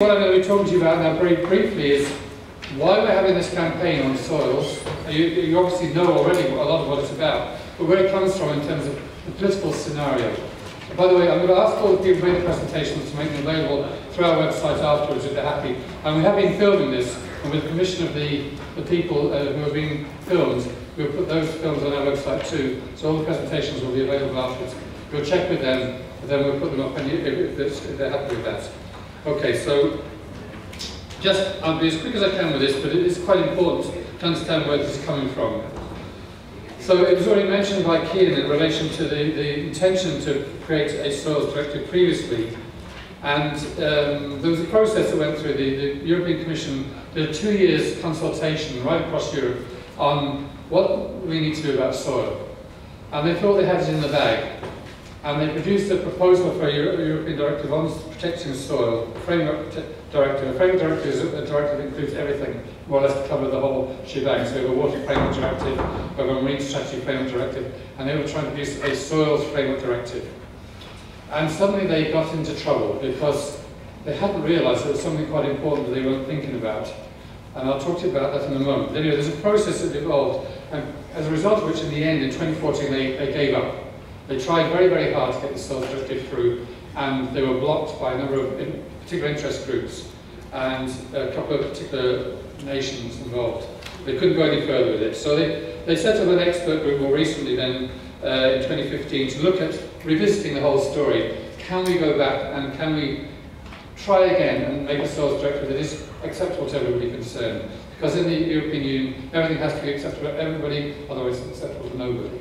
What I'm going to be talking to you about now very briefly is why we're having this campaign on soils. You obviously know already a lot of what it's about, but where it comes from in terms of the political scenario. And by the way, I'm going to ask all the people who made the presentations to make them available through our website afterwards if they're happy. And we have been filming this, and with the permission of the people who are being filmed, we'll put those films on our website too, so all the presentations will be available afterwards. We'll check with them, and then we'll put them up if they're happy with that. Okay, so I'll be as quick as I can with this, but it is quite important to understand where this is coming from. So it was already mentioned by Kean in relation to the intention to create a soils directive previously, and there was a process that went through. The European Commission did a 2 years consultation right across Europe on what we need to do about soil, and they thought they had it in the bag. And they produced a proposal for a European directive on protecting soil, a framework directive. A framework directive is a directive that includes everything, more or less to cover the whole shebang. So we have a water framework directive, we have a marine strategy framework directive, and they were trying to produce a soils framework directive. And suddenly they got into trouble because they hadn't realised there was something quite important that they weren't thinking about. And I'll talk to you about that in a moment. Anyway, there's a process that evolved, and as a result of which in the end, in 2014, they gave up. They tried very, very hard to get the soils directive through, and they were blocked by a number of particular interest groups and a couple of particular nations involved. They couldn't go any further with it. So they set up an expert group more recently then, in 2015, to look at revisiting the whole story. Can we go back and can we try again and make a soils directive that is acceptable to everybody concerned? Because in the European Union, everything has to be acceptable to everybody, otherwise it's acceptable to nobody.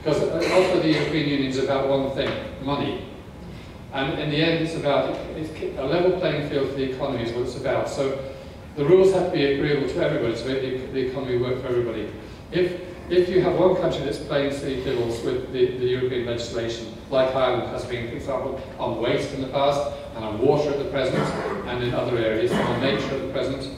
Because also the European Union is about one thing, money. And in the end it's about a level playing field for the economy is what it's about. So the rules have to be agreeable to everybody to make the economy work for everybody. If you have one country that's playing silly fiddles with the European legislation, like Ireland has been, for example, on waste in the past, and on water at the present, and in other areas, on nature at the present,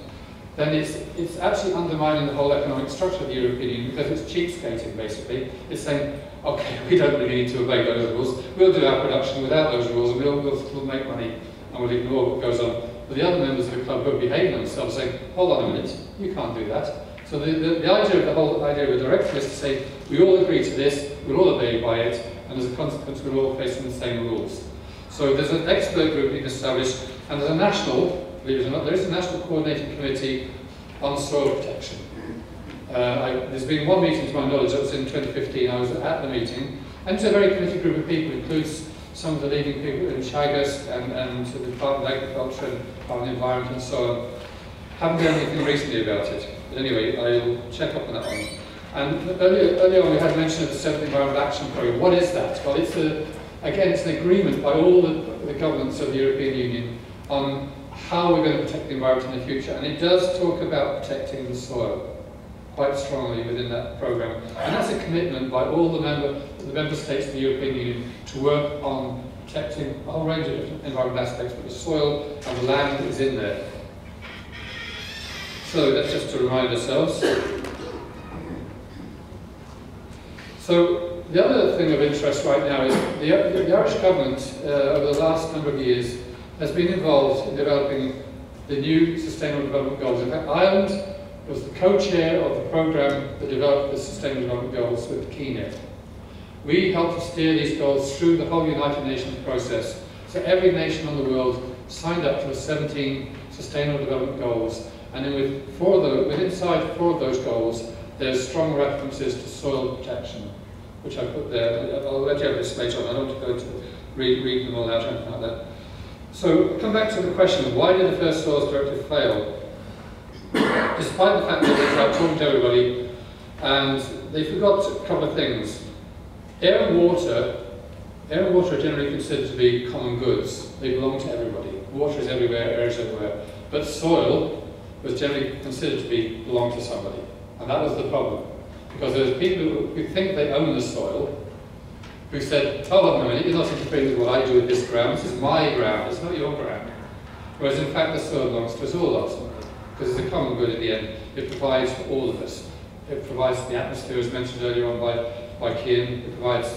then it's actually undermining the whole economic structure of the European Union because it's cheapskating, basically. It's saying, okay, we don't really need to obey those rules. We'll do our production without those rules, and we'll make money, and we'll ignore what goes on. But the other members of the club who are behaving themselves saying, hold on a minute, you can't do that. So the idea of the whole idea of a directive is to say, we all agree to this, we'll all obey by it, and as a consequence, we're all facing the same rules. So there's an expert group being established, and there's a national, believe it or not, there is a national coordinating committee on soil protection. There's been one meeting to my knowledge, that was in 2015, I was at the meeting, and it's a very committed group of people, includes some of the leading people in Chagos and the Department of Agriculture and Department of Environment and so on. Haven't done anything recently about it, but anyway, I'll check up on that one. And earlier on we had mention of the 7th Environmental Action Programme. What is that? Well, it's again, it's an agreement by all the governments of the European Union on how we're going to protect the environment in the future, and it does talk about protecting the soil quite strongly within that programme. And that's a commitment by all the member states of the European Union to work on protecting a whole range of different environmental aspects, but the soil and the land is in there. So that's just to remind ourselves. So the other thing of interest right now is the Irish government over the last number of years has been involved in developing the new Sustainable Development Goals. In fact, Ireland was the co-chair of the programme that developed the Sustainable Development Goals with Kean. We helped to steer these goals through the whole United Nations process. So every nation in the world signed up to the 17 Sustainable Development Goals, and then inside 4 of those goals, there's strong references to soil protection, which I put there. I'll let you have this later on. I don't want to go to read them all out or anything like that. So, come back to the question of why did the first soils directive fail? Despite the fact that they tried talking to everybody, and they forgot a couple of things. Air and water are generally considered to be common goods. They belong to everybody. Water is everywhere, air is everywhere. But soil was generally considered to belong to somebody. And that was the problem. Because there's people who think they own the soil, who said, hold on a minute, you're not interfering with what I do with this ground, this is my ground, it's not your ground. Whereas in fact the soil belongs to us all ultimately, because it's a common good at the end. It provides for all of us. It provides the atmosphere, as mentioned earlier on by Kean. It provides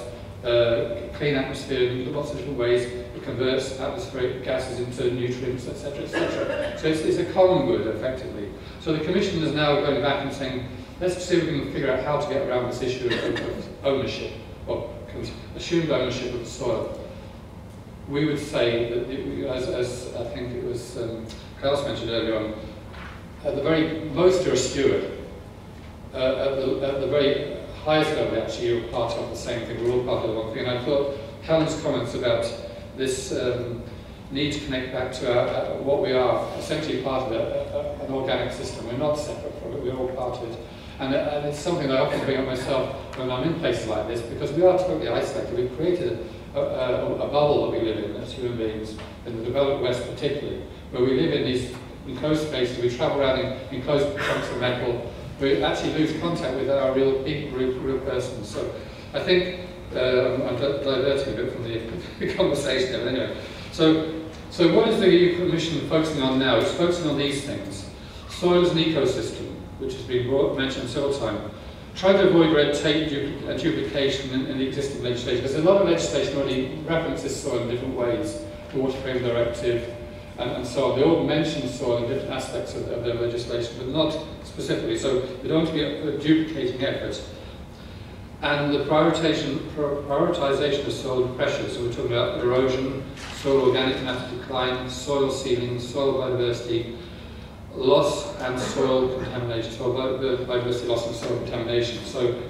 clean atmosphere in lots of different ways. It converts atmospheric gases into nutrients, etc., etc. So it's a common good, effectively. So the Commission is now going back and saying, let's see if we can figure out how to get around this issue of ownership, or assumed ownership of the soil. We would say that, as I think it was Klaus mentioned earlier on, at the very most you're a steward. At the very highest level, actually, you're part of the same thing. We're all part of the one thing. And I thought Helen's comments about this need to connect back to what we are, essentially part of an organic system. We're not separate from it, we're all part of it. And it's something that I often bring up myself when I'm in places like this, because we are totally isolated. We've created a bubble that we live in as human beings, in the developed West particularly, where we live in these enclosed spaces, we travel around in enclosed chunks of metal, we actually lose contact with our real people, real persons. So I think, I'm diverting a bit from the conversation there, but anyway. So what is the EU Commission focusing on now? It's focusing on these things. Soil as an ecosystem, which has been mentioned several times. Try to avoid red tape and duplication in the existing legislation, because a lot of legislation already references soil in different ways. The Water Frame Directive and so on. They all mention soil in different aspects of their legislation, but not specifically. So they don't want to be a duplicating effort. And the prioritization of soil pressures. So we're talking about erosion, soil organic matter decline, soil sealing, soil biodiversity loss, and soil contamination, soil biodiversity loss and soil contamination. So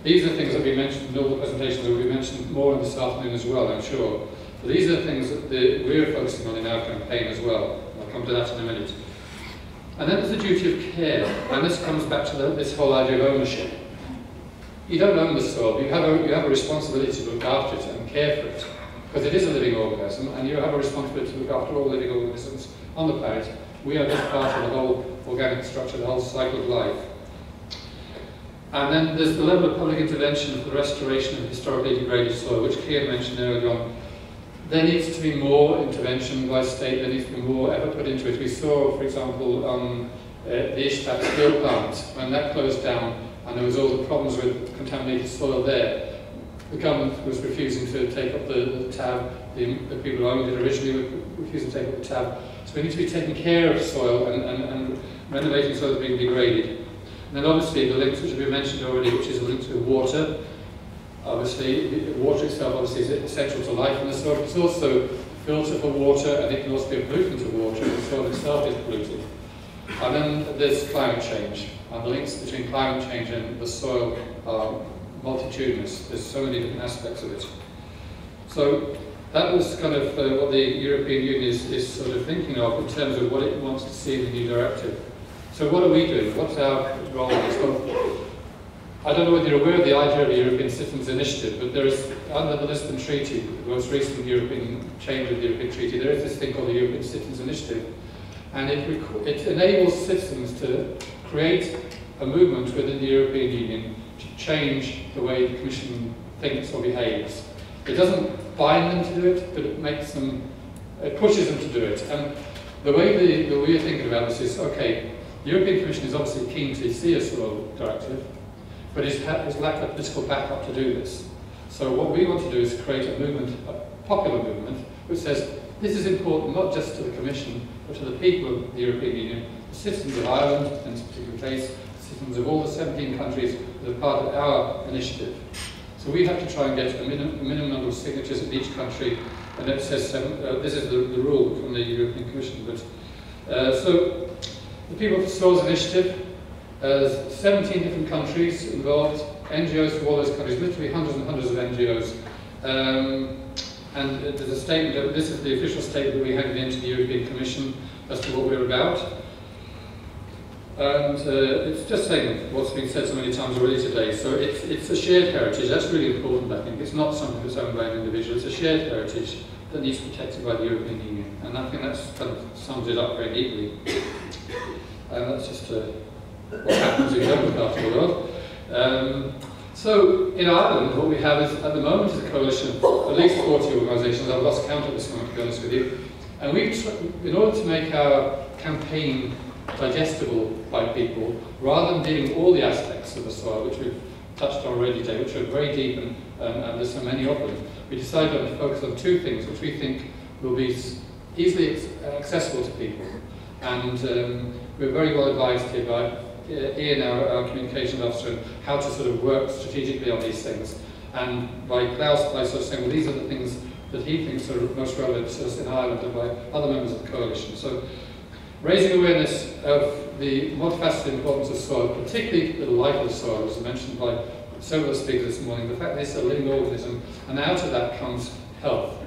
these are things that we mentioned in all the presentations, that will be mentioned more this afternoon as well, I'm sure. But these are the things that we're focusing on in our campaign as well. I'll come to that in a minute. And then there's the duty of care, and this comes back to this whole idea of ownership. You don't own the soil, but you have a responsibility to look after it and care for it, because it is a living organism, and you have a responsibility to look after all living organisms on the planet. We are just part of the whole organic structure, the whole cycle of life. And then there's the level of public intervention for the restoration of historically degraded soil, which Kian mentioned earlier on. There needs to be more intervention by state, there needs to be more effort put into it. We saw, for example, the Ishtat steel plant, when that closed down and there was all the problems with contaminated soil there, the government was refusing to take up the tab, the people who owned it originally were refusing to take up the tab. So we need to be taking care of soil and renovating soil that's being degraded. And then obviously the links which have been mentioned already, which is a link to water. Obviously, water itself obviously is essential to life in the soil. It's also a filter for water, and it can also be a pollutant of water if the soil itself is polluted. And then there's climate change. And the links between climate change and the soil are multitudinous. There's so many different aspects of it. So that was kind of what the European Union is sort of thinking of in terms of what it wants to see in the new directive. So what are we doing? What's our role in this? Well, I don't know whether you're aware of the idea of the European Citizens Initiative, but there is, under the Lisbon Treaty, the most recent European change of the European Treaty, there is this thing called the European Citizens Initiative. And it enables citizens to create a movement within the European Union to change the way the Commission thinks or behaves. It doesn't bind them to do it, but it pushes them to do it. And the way that we're thinking about this is, okay, the European Commission is obviously keen to see a soil directive, but it's lacked a political backup to do this. So what we want to do is create a movement, a popular movement, which says this is important not just to the Commission, but to the people of the European Union, the citizens of Ireland in this particular case, the citizens of all the 17 countries that are part of our initiative. So we have to try and get a minimum number of signatures in each country, and it says this is the rule from the European Commission. But so the People for Soils Initiative, 17 different countries involved, NGOs from all those countries, literally hundreds and hundreds of NGOs. And there's a statement, this is the official statement we handed into the European Commission as to what we're about. And it's just saying what's been said so many times already today. So it's a shared heritage. That's really important, I think. It's not something that's owned by an individual. It's a shared heritage that needs to be protected by the European Union. And I think that's kind of sums it up very neatly. And that's just what happens if you don't look after the world. So in Ireland, what we have is, at the moment, is a coalition of at least 40 organisations. I've lost count at this moment, to be honest with you. And in order to make our campaign digestible by people, rather than dealing with all the aspects of the soil, which we've touched on already today, which are very deep and there's so many of them, we decided to focus on two things which we think will be easily accessible to people. And we're very well advised here by Ian, our communications officer, how to sort of work strategically on these things. And by Klaus, by sort of saying, well, these are the things that he thinks are most relevant to us in Ireland, and by other members of the coalition. So, raising awareness of the multifaceted importance of soil, particularly the life of soil, as mentioned by several speakers this morning, the fact that it's a living organism, and out of that comes health.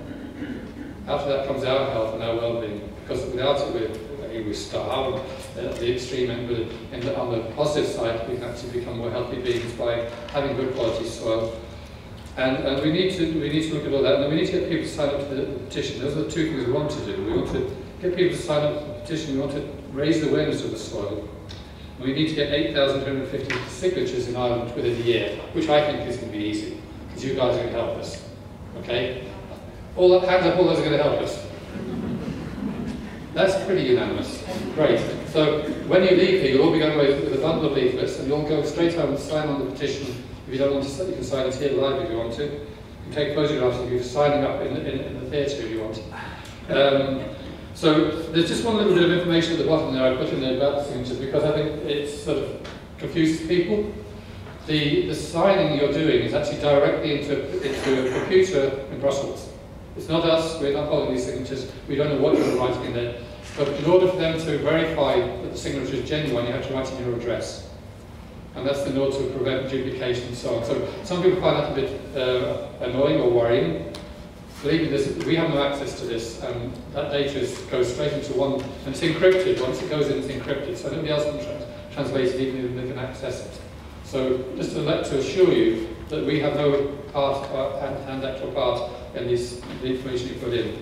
Out of that comes our health and our well-being, because without it we starve at the extreme end, but on the positive side we can actually become more healthy beings by having good quality soil. And we need to look at all that, and then we need to get people to sign up to the petition. Those are the two things we want to do. We want to get people to sign up to the petition, we want to raise the awareness of the soil. And we need to get 8,250 signatures in Ireland within a year, which I think is going to be easy, because you guys are going to help us. Okay? All that, hands up, all those are going to help us. That's pretty unanimous. Great. So when you leave here, you'll all be going away with a bundle of leaflets, and you'll go straight home and sign on the petition. If you don't want to, you can sign it here live if you want to. You can take photographs of you signing up in the theatre if you want. So there's just one little bit of information at the bottom there I put in there about the signatures, because I think it sort of confuses people. The signing you're doing is actually directly into a computer in Brussels. It's not us, we're not holding these signatures, we don't know what you're writing in there. But in order for them to verify that the signature is genuine, you have to write in your address. And that's in order to prevent duplication and so on. So some people find that a bit annoying or worrying. Believe me, we have no access to this, and that data goes straight into one, and it's encrypted. Once it goes in, it's encrypted, so nobody else can translate it, even if they can access it. So just to assure you that we have no part, and actual part in the information you put in.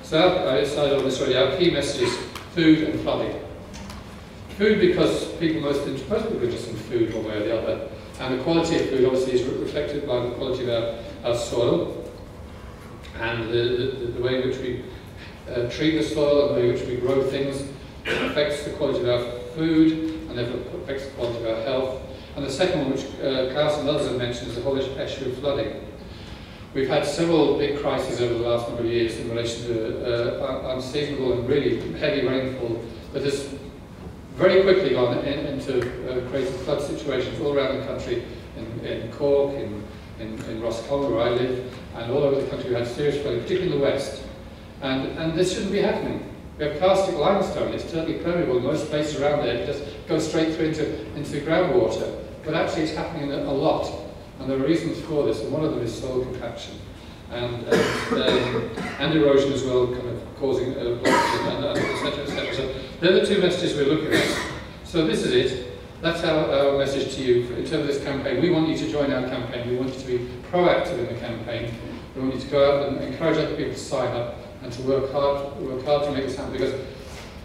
So I decided on this already. Our key message is food and flooding. Food, because people most people are interested in food one way or the other, and the quality of food obviously is reflected by the quality of our soil, and the way in which we treat the soil and the way in which we grow things affects the quality of our food, and therefore affects the quality of our health. And the second one, which Klaus and others have mentioned, is the whole issue of flooding. We've had several big crises over the last number of years in relation to unseasonable and really heavy rainfall that has very quickly gone into creating flood situations all around the country, in Cork, in Roscommon, where I live, and all over the country. We had serious flooding, particularly in the west. And this shouldn't be happening. We have carstic limestone, it's totally permeable in most places around there, it just goes straight through into groundwater. But actually it's happening a lot, and there are reasons for this, and one of them is soil compaction. And erosion as well, kind of causing blocks, and et cetera, et cetera. So they're the two messages we're looking at. So this is it. That's our message to you in terms of this campaign. We want you to join our campaign. We want you to be proactive in the campaign. We want you to go out and encourage other people to sign up and to work hard to make this happen, because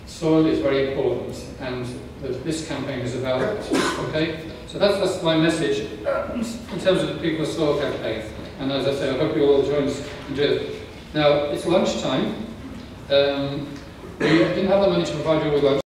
soil is very important, and this campaign is about it. Okay? So that's my message in terms of the People of Soil campaign. And as I say, I hope you all join us and do it. Now, it's lunchtime. We didn't have the money to provide you with lunch.